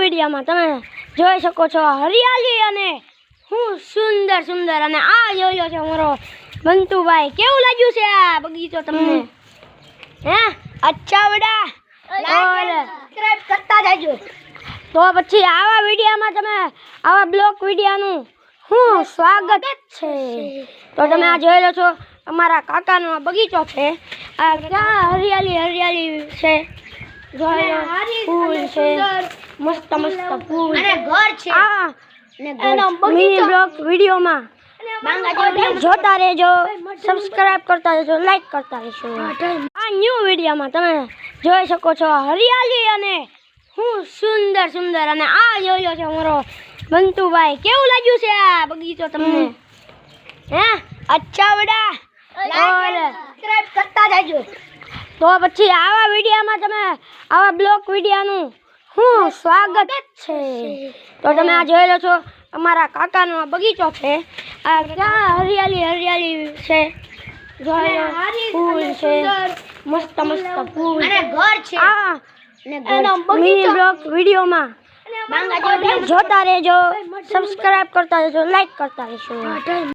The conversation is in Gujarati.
વિડીયોમાં તમે જોઈ શકો છો હરિયાળી અને હું સુંદર સુંદર અને આ જોઈ લો છો મારો બંતુભાઈ કેવું લાગ્યું છે આ બગીચો તમને હે અચ્છા બેટા સબસ્ક્રાઇબ કરતા જાજો તો પછી આવા વિડીયોમાં તમે આવા બ્લોગ વિડીયોનું હું સ્વાગત છે તો તમે આ જોઈ લો છો અમારા કાકાનો બગીચો છે આ ક્યાં હરિયાળી છે જોઈ લો ફૂલ છે મસ્ત ફૂલ અને ઘર છે આ મિની બ્લોગ વિડીયોમાં જોતા રહેજો સબસ્ક્રાઇબ કરતા રહેજો લાઈક કરતા રહેજો આ ન્યૂ વિડીયોમાં તમે જોઈ શકો છો હરિયાળી અને હું સુંદર અને આ જોઈ લો છો મારો બંતુભાઈ કેવું લાગ્યું છે આ બગીચો તમને હે અચ્છા બેટા સબસ્ક્રાઇબ કરતા જાજો તો પછી આવા વિડીયોમાં તમે આવા બ્લોગ વિડીયોનું હું સ્વાગત છે તો તમે આ જોઈ લો છો અમારા કાકાનો બગીચો છે આ ક્યાં હરિયાળી છે જોઈ લો ફૂલ છે મસ્ત ફૂલ અને ઘર છે આ મિની બ્લોગ વિડીયોમાં જોતા રહેજો સબસ્ક્રાઇબ કરતા રહેજો લાઈક કરતા રહેજો